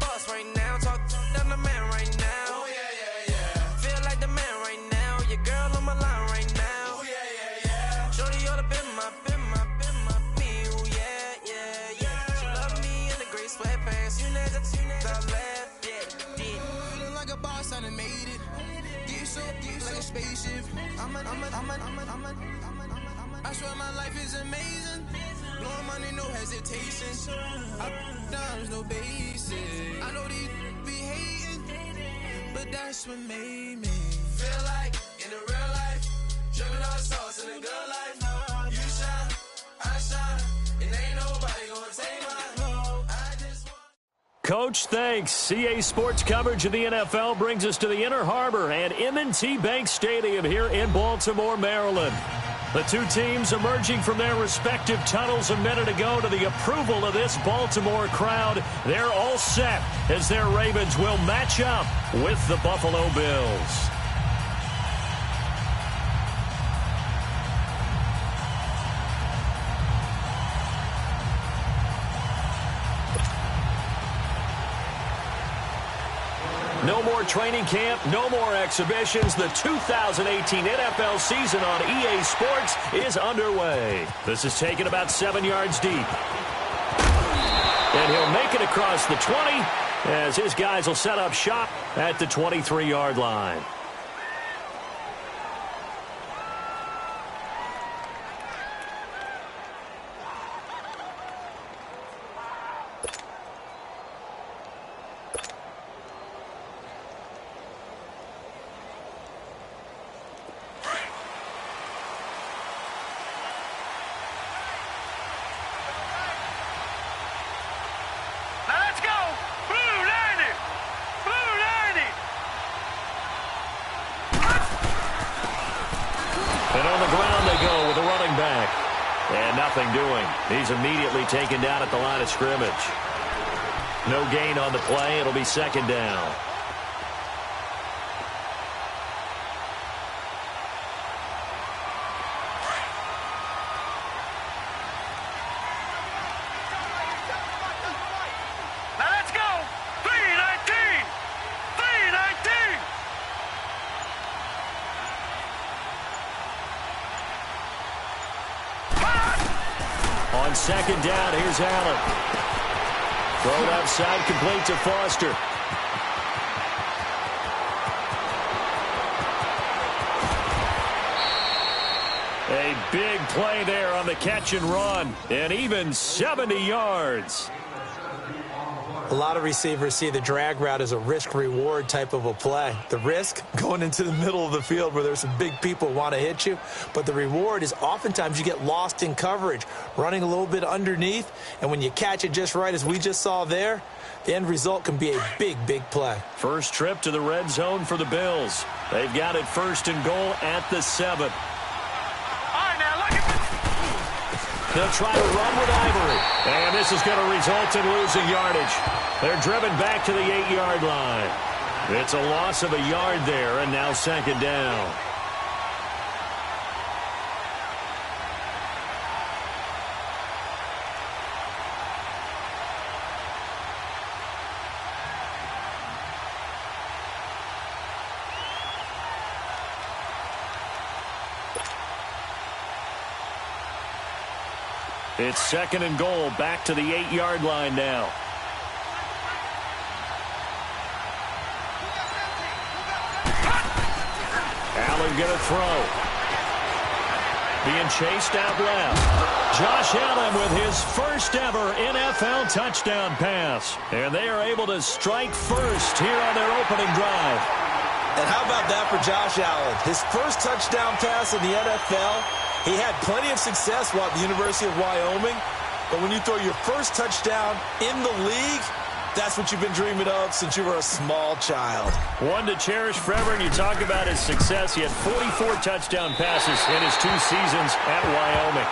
boss right now. Talk I'm the man right now. Oh, yeah. Feel like the man right now. Your girl on my line right now. Oh, yeah. Shorty all up in my me. Oh, yeah. She love me in the gray sweatpants. You never left. Yeah. Feeling like a boss, I done made it. Get so like a spaceship. I swear my life is amazing. Blowing money, no hesitation. Dollars, no basic. I know these be hating, but that's what made me feel like in the real life. Dripping all sauce in the good life. You shine, I shine, and ain't nobody gonna take my home. Coach, thanks. CA Sports coverage of the NFL brings us to the Inner Harbor and M&T Bank Stadium here in Baltimore, Maryland. The two teams emerging from their respective tunnels a minute ago to the approval of this Baltimore crowd. They're all set as their Ravens will match up with the Buffalo Bills. No more training camp, no more exhibitions. The 2018 NFL season on EA Sports is underway. This is taken about 7 yards deep. And he'll make it across the 20 as his guys will set up shop at the 23-yard line. He's immediately taken down at the line of scrimmage. No gain on the play. It'll be second down. Now let's go. 3-19. 3-19. On second down, here's Allen. Throw left side, complete to Foster. A big play there on the catch and run, and even 70 yards. A lot of receivers see the drag route as a risk-reward type of a play. The risk, going into the middle of the field where there's some big people who want to hit you. But the reward is oftentimes you get lost in coverage, running a little bit underneath. And when you catch it just right, as we just saw there, the end result can be a big, big play. First trip to the red zone for the Bills. They've got it first and goal at the 7. They'll try to run with Ivory. And this is going to result in losing yardage. They're driven back to the 8-yard line. It's a loss of a yard there, and now second down. It's second and goal, back to the 8-yard line now. Allen going to throw. Being chased out left. Josh Allen with his first ever NFL touchdown pass. And they are able to strike first here on their opening drive. And how about that for Josh Allen? His first touchdown pass in the NFL. He had plenty of success while at the University of Wyoming. But when you throw your first touchdown in the league, that's what you've been dreaming of since you were a small child. One to cherish forever, and you talk about his success. He had 44 touchdown passes in his 2 seasons at Wyoming.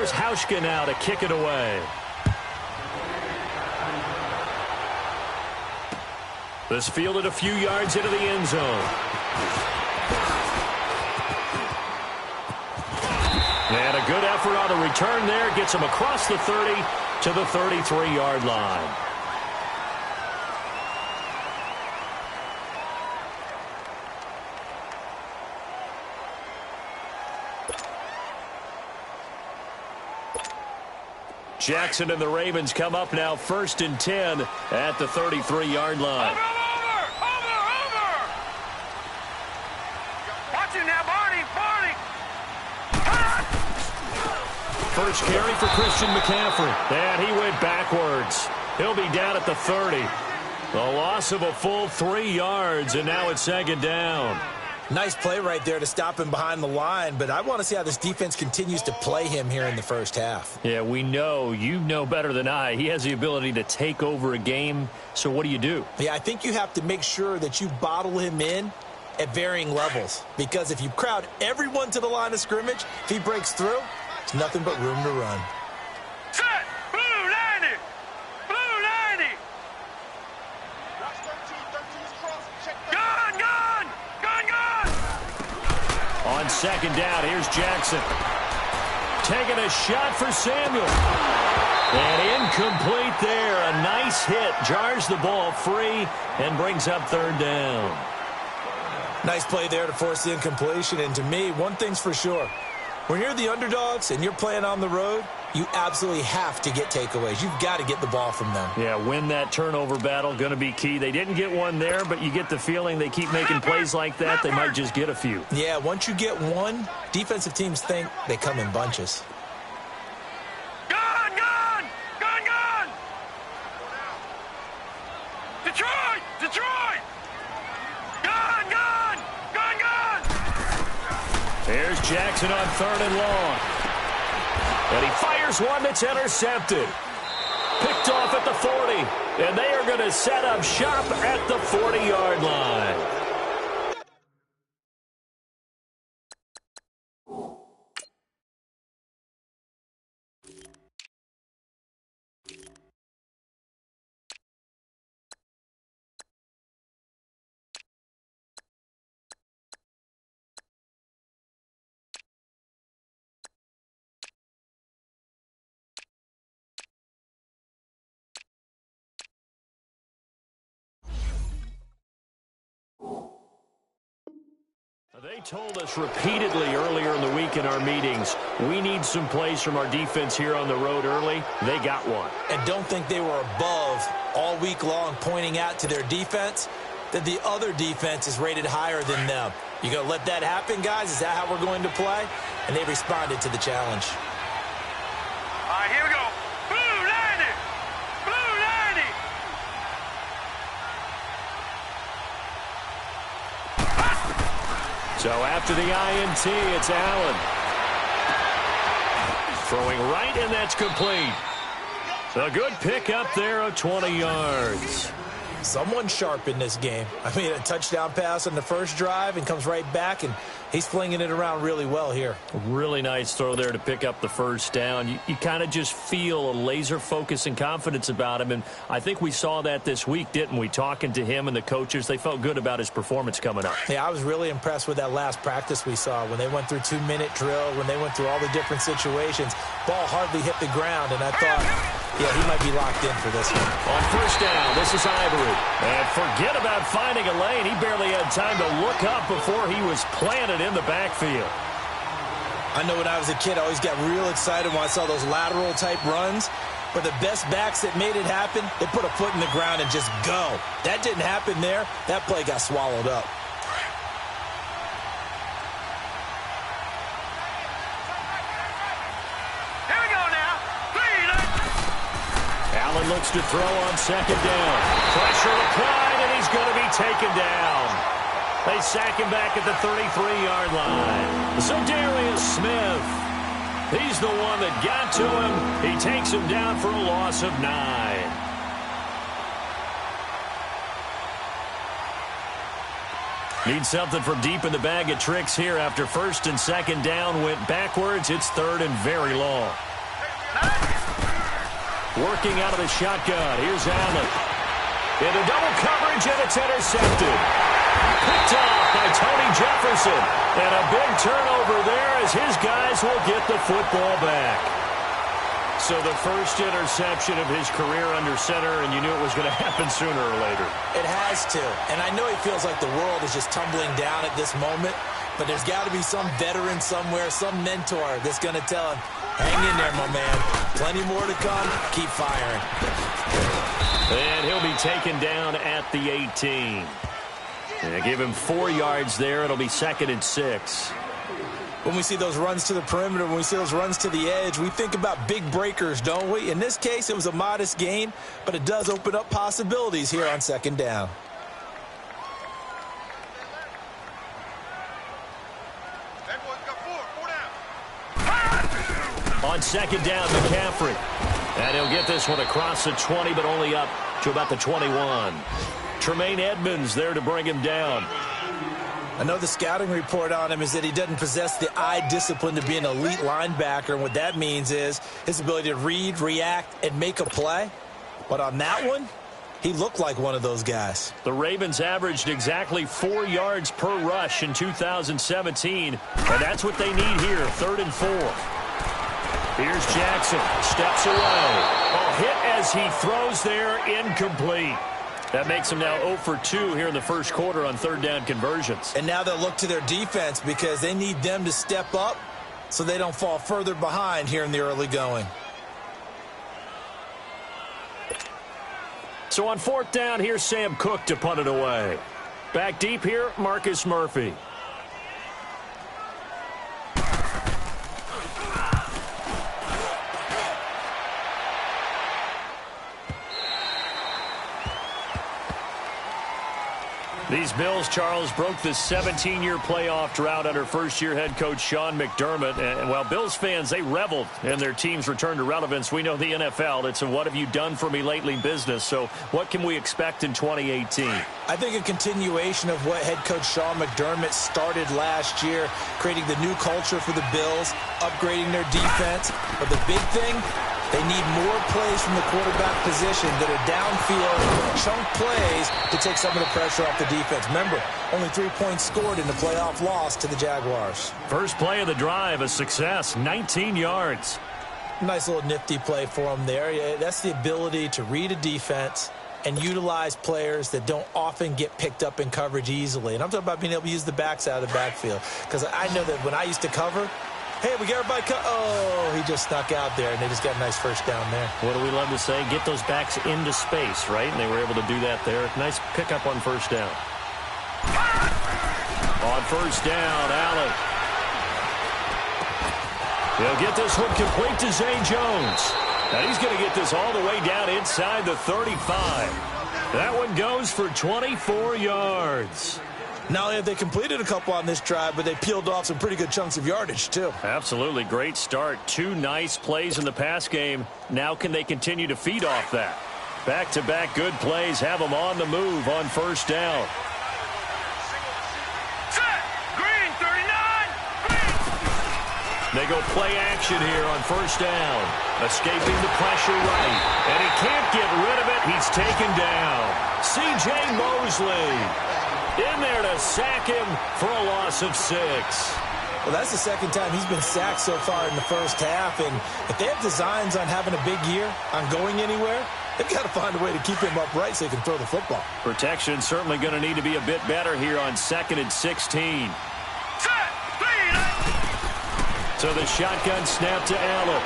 Here's Hauschka now to kick it away. This fielded a few yards into the end zone. And a good effort on the return there. Gets him across the 30 to the 33-yard line. Jackson and the Ravens come up now 1st and 10 at the 33-yard line. Over! Watch it now, Barney! First carry for Christian McCaffrey. And he went backwards. He'll be down at the 30. The loss of a full 3 yards, and now it's 2nd down. Nice play right there to stop him behind the line, but I want to see how this defense continues to play him here in the first half. Yeah, we know. You know better than I. He has the ability to take over a game, so what do? Yeah, I think you have to make sure that you bottle him in at varying levels, because if you crowd everyone to the line of scrimmage, if he breaks through, it's nothing but room to run. Set! Blue 90! Blue 90! Gun! On 2nd down, here's Jackson. Taking a shot for Samuel. And incomplete there. A nice hit. Jars the ball free and brings up 3rd down. Nice play there to force the incompletion. And to me, one thing's for sure. When you're the underdogs and you're playing on the road, you absolutely have to get takeaways. You've got to get the ball from them. Yeah, win that turnover battle, going to be key. They didn't get one there, but you get the feeling they keep making plays like that, they might just get a few. Yeah, once you get one, defensive teams think they come in bunches. Gun! Detroit! Gun! Here's Jackson on 3rd and long. And he fires one that's intercepted. Picked off at the 40. And they are going to set up shop at the 40-yard line. They told us repeatedly earlier in the week in our meetings, we need some plays from our defense here on the road early. They got one. And don't think they were above all week long pointing out to their defense that the other defense is rated higher than them. You going to let that happen, guys? Is that how we're going to play? And they responded to the challenge. All right, here we go. Blue 90! Blue 90! So after the INT, it's Allen. Throwing right, and that's complete. A good pick up there of 20 yards. Someone sharp in this game. I mean, a touchdown pass on the first drive and comes right back, and he's flinging it around really well here. Really nice throw there to pick up the first down. You kind of just feel a laser focus and confidence about him, and I think we saw that this week, didn't we? Talking to him and the coaches, they felt good about his performance coming up. Yeah, I was really impressed with that last practice we saw when they went through 2-minute drill, when they went through all the different situations. Ball hardly hit the ground, and I thought, yeah, he might be locked in for this one. On first down, this is Ivory. And forget about finding a lane. He barely had time to look up before he was planted in the backfield. I know when I was a kid, I always got real excited when I saw those lateral-type runs. But the best backs that made it happen, they put a foot in the ground and just go. That didn't happen there. That play got swallowed up. Here we go now. Allen looks to throw on second down. Pressure applied, and he's going to be taken down. They sack him back at the 33-yard line. So Darius Smith, he's the one that got to him. He takes him down for a loss of 9. Need something from deep in the bag of tricks here after first and second down went backwards. It's 3rd and very long. Working out of the shotgun. Here's Allen. Into double coverage, and it's intercepted. Picked off by Tony Jefferson. And a big turnover there as his guys will get the football back. So the first interception of his career under center, and you knew it was going to happen sooner or later. It has to. And I know he feels like the world is just tumbling down at this moment, but there's got to be some veteran somewhere, some mentor that's going to tell him, hang in there, my man. Plenty more to come. Keep firing. And he'll be taken down at the 18. And give him 4 yards there. It'll be 2nd and 6. When we see those runs to the perimeter, when we see those runs to the edge, we think about big breakers, don't we? In this case, it was a modest gain, but it does open up possibilities here on 2nd down. On 2nd down, McCaffrey. And he'll get this one across the 20, but only up to about the 21. Tremaine Edmonds there to bring him down. I know the scouting report on him is that he doesn't possess the eye discipline to be an elite linebacker, and what that means is his ability to read, react, and make a play. But on that one, he looked like one of those guys. The Ravens averaged exactly 4 yards per rush in 2017, and that's what they need here, 3rd and 4. Here's Jackson, steps away. A hit as he throws there, incomplete. That makes him now 0 for 2 here in the first quarter on 3rd down conversions. And now they'll look to their defense because they need them to step up so they don't fall further behind here in the early going. So on 4th down, here's Sam Cook to punt it away. Back deep here, Marcus Murphy. These Bills, Charles, broke the 17-year playoff drought under first-year head coach Sean McDermott. And while Bills fans, they reveled in their team's return to relevance. We know the NFL, it's a what have you done for me lately business. So what can we expect in 2018? I think a continuation of what head coach Sean McDermott started last year, creating the new culture for the Bills, upgrading their defense. But the big thing, they need more plays from the quarterback position that are downfield, chunk plays to take some of the pressure off the defense. Remember, only 3 points scored in the playoff loss to the Jaguars. First play of the drive, a success, 19 yards. Nice little nifty play for them there. Yeah, that's the ability to read a defense and utilize players that don't often get picked up in coverage easily. And I'm talking about being able to use the backside of the backfield. Because I know that when I used to cover, hey, we got everybody oh, he just snuck out there, and they just got a nice first down there. What do we love to say? Get those backs into space, right? And they were able to do that there. Nice pickup on first down. On first down, Allen. He'll get this one complete to Zay Jones. And he's going to get this all the way down inside the 35. That one goes for 24 yards. Not only have they completed a couple on this drive, but they peeled off some pretty good chunks of yardage, too. Absolutely. Great start. 2 nice plays in the pass game. Now can they continue to feed off that? Back-to-back good plays have them on the move on first down. Set! Green, 39! Green! They go play action here on first down. Escaping the pressure right. And he can't get rid of it. He's taken down. C.J. Mosley in there to sack him for a loss of 6. Well, that's the second time he's been sacked so far in the first half. And if they have designs on having a big year, on going anywhere, they've got to find a way to keep him upright so he can throw the football. Protection certainly going to need to be a bit better here on 2nd and 16. Set! So the shotgun snap to Allen.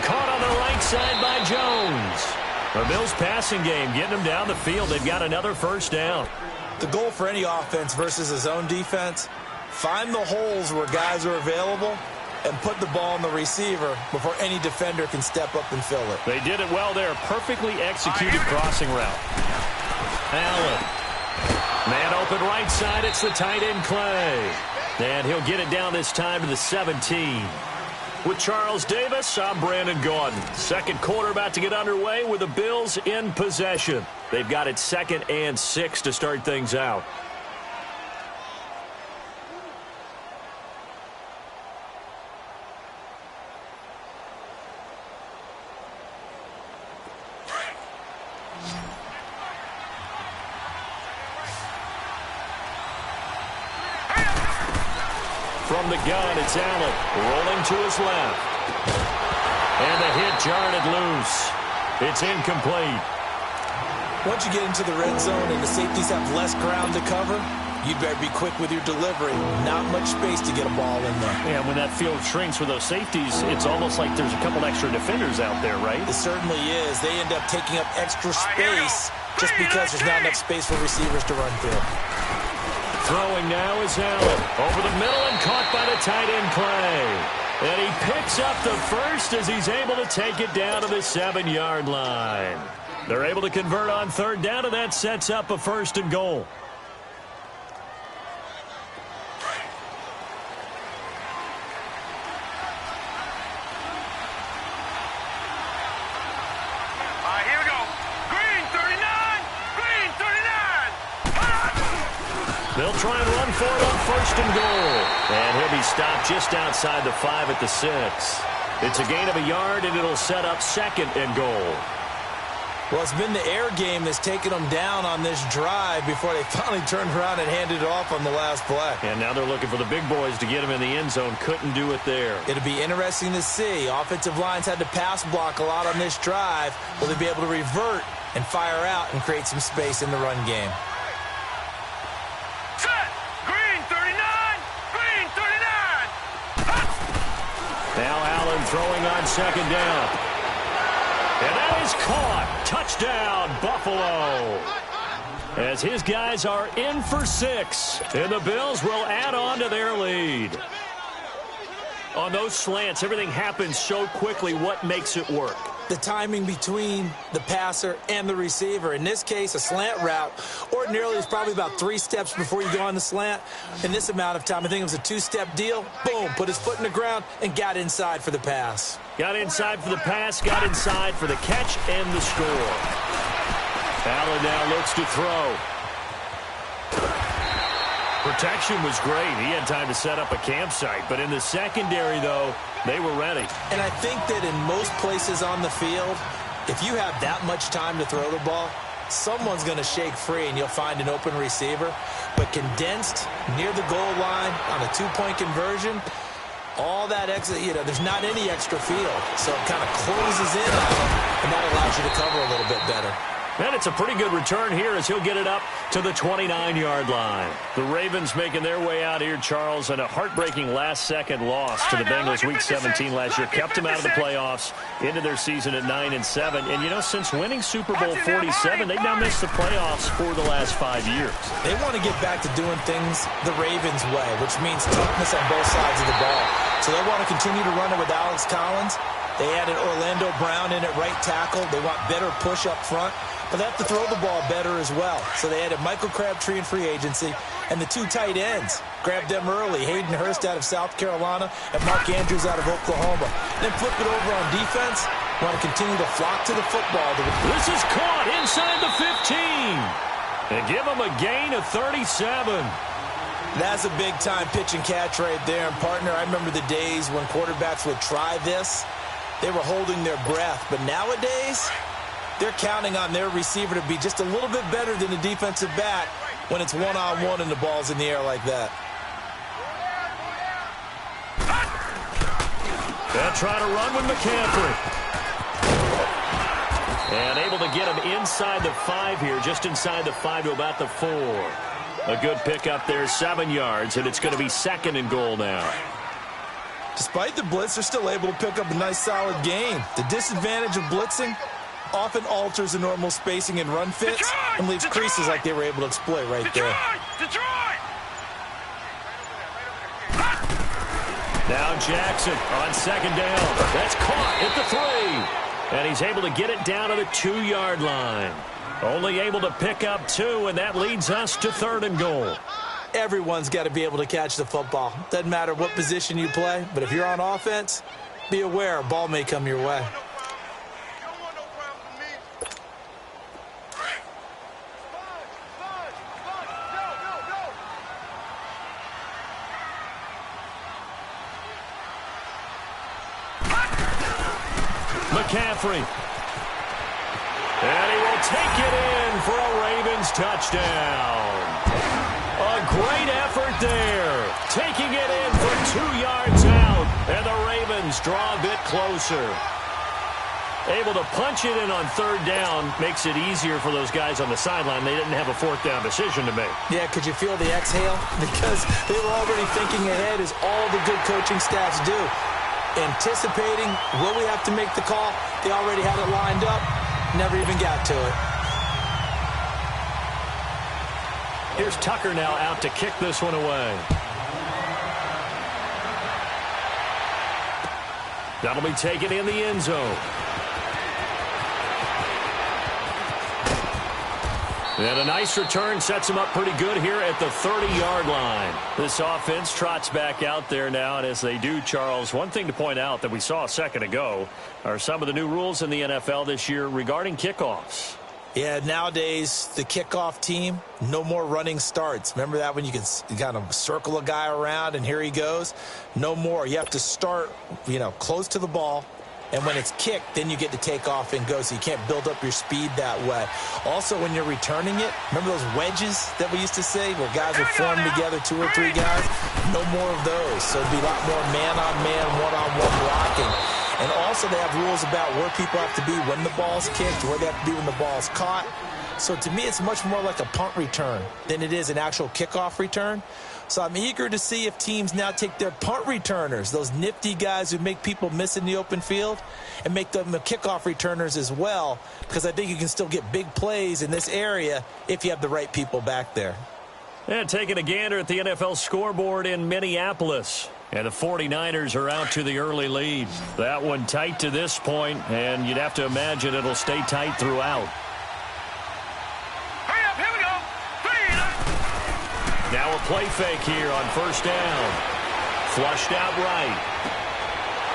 Caught on the right side by Jones. The Bills passing game getting them down the field. They've got another first down. The goal for any offense versus a zone defense, find the holes where guys are available and put the ball on the receiver before any defender can step up and fill it. They did it well there. Perfectly executed crossing route. Allen. Man open right side. It's the tight end Clay. And he'll get it down this time to the 17. With Charles Davis, I'm Brandon Gaudin. Second quarter about to get underway with the Bills in possession. They've got it 2nd and 6 to start things out. From the gun, it's Allen rolling to his left. And the hit jarred it loose. It's incomplete. Once you get into the red zone and the safeties have less ground to cover, you'd better be quick with your delivery. Not much space to get a ball in there. Yeah, when that field shrinks with those safeties, it's almost like there's a couple extra defenders out there, right? It certainly is. They end up taking up extra space just because there's not enough space for receivers to run through. Throwing now is Allen. Over the middle and caught by the tight end Clay. And he picks up the first as he's able to take it down to the 7-yard line. They're able to convert on third down, and that sets up a 1st and goal. Here we go. Green 39. Green 39. They'll try and run for it on 1st and goal. And he'll be stopped just outside the 5 at the 6. It's a gain of a yard, and it'll set up 2nd and goal. Well, it's been the air game that's taken them down on this drive before they finally turned around and handed it off on the last play. And now they're looking for the big boys to get him in the end zone. Couldn't do it there. It'll be interesting to see. Offensive lines had to pass block a lot on this drive. Will they be able to revert and fire out and create some space in the run game? Set. Green 39. Green 39. Now Allen throwing on 2nd down. And that is caught. Touchdown, Buffalo. As his guys are in for 6. And the Bills will add on to their lead. On those slants, everything happens so quickly. What makes it work? The timing between the passer and the receiver. In this case, a slant route ordinarily is probably about 3 steps before you go on the slant. In this amount of time, I think it was a 2-step deal. Boom, put his foot in the ground and got inside for the pass. Got inside for the pass, got inside for the catch and the score. Allen now looks to throw. Protection was great. He had time to set up a campsite. But in the secondary, though, they were ready. And I think that in most places on the field, if you have that much time to throw the ball, someone's going to shake free and you'll find an open receiver. But condensed near the goal line on a 2-point conversion, all that extra, there's not any extra field. So it kind of closes in on them, and that allows you to cover a little bit better. And it's a pretty good return here as he'll get it up to the 29-yard line. The Ravens making their way out here, Charles, and a heartbreaking last-second loss to the Bengals Week 17 last year. Kept them out of the playoffs, into their season at 9-7. And, since winning Super Bowl 47, they've now missed the playoffs for the last 5 years. They want to get back to doing things the Ravens way, which means toughness on both sides of the ball. So they want to continue to run it with Alex Collins. They added Orlando Brown in at right tackle. They want better push up front. But they have to throw the ball better as well. So they added Michael Crabtree in free agency, and the 2 tight ends. Grabbed them early. Hayden Hurst out of South Carolina and Mark Andrews out of Oklahoma. Then flip it over on defense. Want to continue to flock to the football. This is caught inside the 15. And give them a gain of 37. That's a big-time pitch and catch right there. And, partner, I remember the days when quarterbacks would try this. They were holding their breath. But nowadays, they're counting on their receiver to be just a little bit better than the defensive back when it's one-on-one and the ball's in the air like that. They'll try to run with McCaffrey. And able to get him inside the 5 here, just inside the 5 to about the 4. A good pickup there, 7 yards, and it's going to be 2nd and goal now. Despite the blitz, they're still able to pick up a nice, solid gain. The disadvantage of blitzing often alters the normal spacing and run fits and leaves creases like they were able to exploit right there. Now Jackson on 2nd down. That's caught at the 3. And he's able to get it down to the 2-yard line. Only able to pick up 2, and that leads us to 3rd and goal. Everyone's got to be able to catch the football. Doesn't matter what position you play, but if you're on offense, be aware a ball may come your way. McCaffrey. And he will take it in for a Ravens touchdown. A great effort there. Taking it in for 2 yards out, and the Ravens draw a bit closer. Able to punch it in on 3rd down makes it easier for those guys on the sideline. They didn't have a 4th down decision to make. Yeah, could you feel the exhale? Because they were already thinking ahead, as all the good coaching staffs do. Anticipating, will we have to make the call? They already had it lined up. Never even got to it. Here's Tucker now out to kick this one away. That'll be taken in the end zone. And a nice return sets him up pretty good here at the 30-yard line. This offense trots back out there now, and as they do, Charles, one thing to point out that we saw a second ago are some of the new rules in the NFL this year regarding kickoffs. Yeah, nowadays, the kickoff team, no more running starts. Remember that when you could kind of circle a guy around and here he goes? No more. You have to start, close to the ball. And when it's kicked, then you get to take off and go, so you can't build up your speed that way. Also, when you're returning it, remember those wedges that we used to say where guys would form together, 2 or 3 guys? No more of those. So it'd be a lot more man-on-man, one-on-one blocking. And also they have rules about where people have to be when the ball's kicked, where they have to be when the ball's caught. So to me, it's much more like a punt return than it is an actual kickoff return. So I'm eager to see if teams now take their punt returners, those nifty guys who make people miss in the open field, and make them the kickoff returners as well, because I think you can still get big plays in this area if you have the right people back there. And taking a gander at the NFL scoreboard in Minneapolis. And the 49ers are out to the early lead. That one tight to this point, and you'd have to imagine it'll stay tight throughout. Hurry up, here we go. Now a play fake here on 1st down. Flushed out right.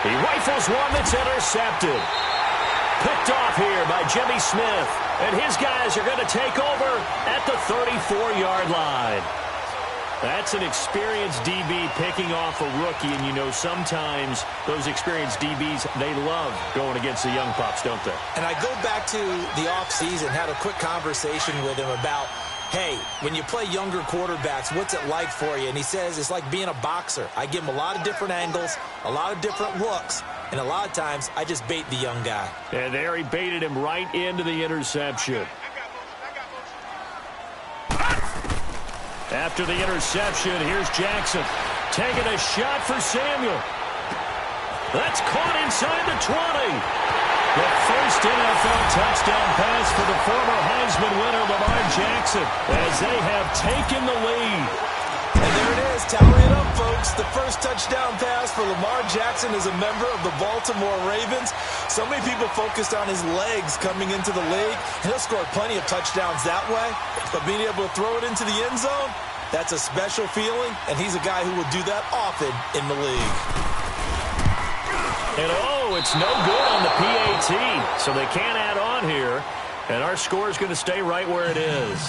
He rifles one that's intercepted. Picked off here by Jimmy Smith. And his guys are going to take over at the 34-yard line. That's an experienced DB picking off a rookie, and sometimes those experienced DBs, they love going against the young pups, don't they? And I go back to the offseason, had a quick conversation with him about, hey, when you play younger quarterbacks, what's it like for you? And he says it's like being a boxer. I give him a lot of different angles, a lot of different looks, and a lot of times I just bait the young guy. And there he baited him right into the interception. After the interception, here's Jackson taking a shot for Samuel. That's caught inside the 20. The first NFL touchdown pass for the former Heisman winner, Lamar Jackson, as they have taken the lead. And there it is. Tally it up, folks. The first touchdown pass for Lamar Jackson as a member of the Baltimore Ravens. So many people focused on his legs coming into the league. He'll score plenty of touchdowns that way. But being able to throw it into the end zone, that's a special feeling. And he's a guy who will do that often in the league. And it's no good on the PAT. So they can't add on here. And our score is going to stay right where it is.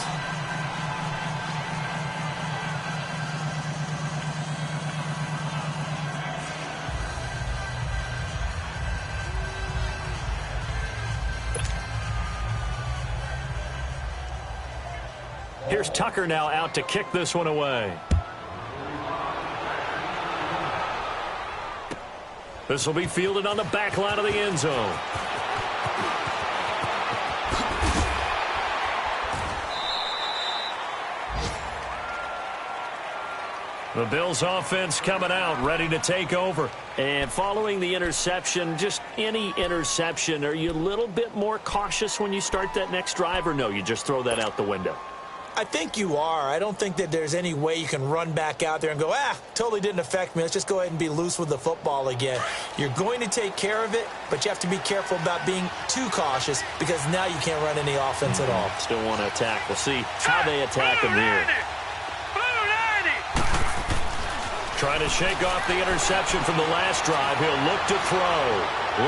Here's Tucker now out to kick this one away. This will be fielded on the back line of the end zone. The Bills offense coming out, ready to take over. And following the interception, just any interception, are you a little bit more cautious when you start that next drive, or no, you just throw that out the window? I think you are. I don't think that there's any way you can run back out there and go, totally didn't affect me. Let's just go ahead and be loose with the football again. You're going to take care of it, but you have to be careful about being too cautious because now you can't run any offense at all. Still want to attack. We'll see how they attack him here. Trying to shake off the interception from the last drive. He'll look to throw.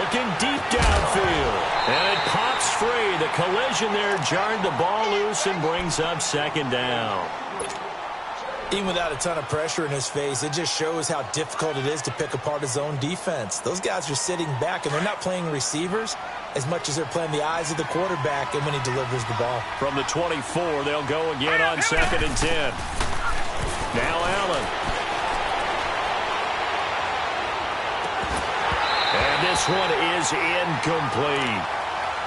Looking deep downfield. And it pops free. The collision there jarred the ball loose and brings up 2nd down. Even without a ton of pressure in his face, it just shows how difficult it is to pick apart his own defense. Those guys are sitting back, and they're not playing receivers as much as they're playing the eyes of the quarterback and when he delivers the ball. From the 24, they'll go again on 2nd and 10. Now Allen. this one is incomplete.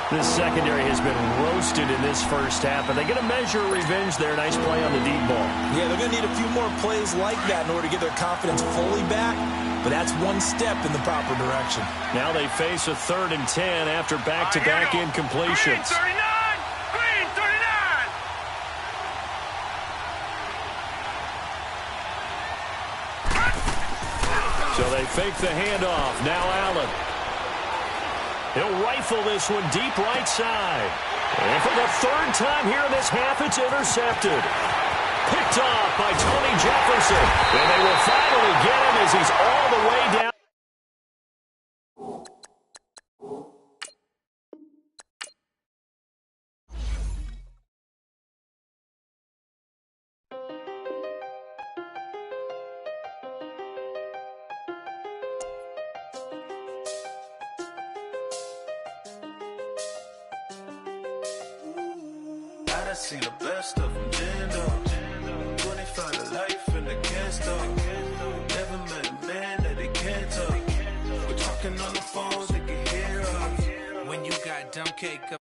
This secondary has been roasted in this first half, and they get a measure of revenge there. Nice play on the deep ball. Yeah, they're going to need a few more plays like that in order to get their confidence fully back, but that's one step in the proper direction. Now they face a 3rd and 10 after back-to-back incompletions. Green 39! Green 39! So they fake the handoff. Now Allen. He'll rifle this one deep right side. And for the 3rd time here in this half, it's intercepted. Picked off by Tony Jefferson. And they will finally get him as he's all the way down. I seen the best of them, Jando. 25 to life in the can't stop. Never met a man that they can't talk. We're talking on the phones, they can hear us. When you got dumb cake up.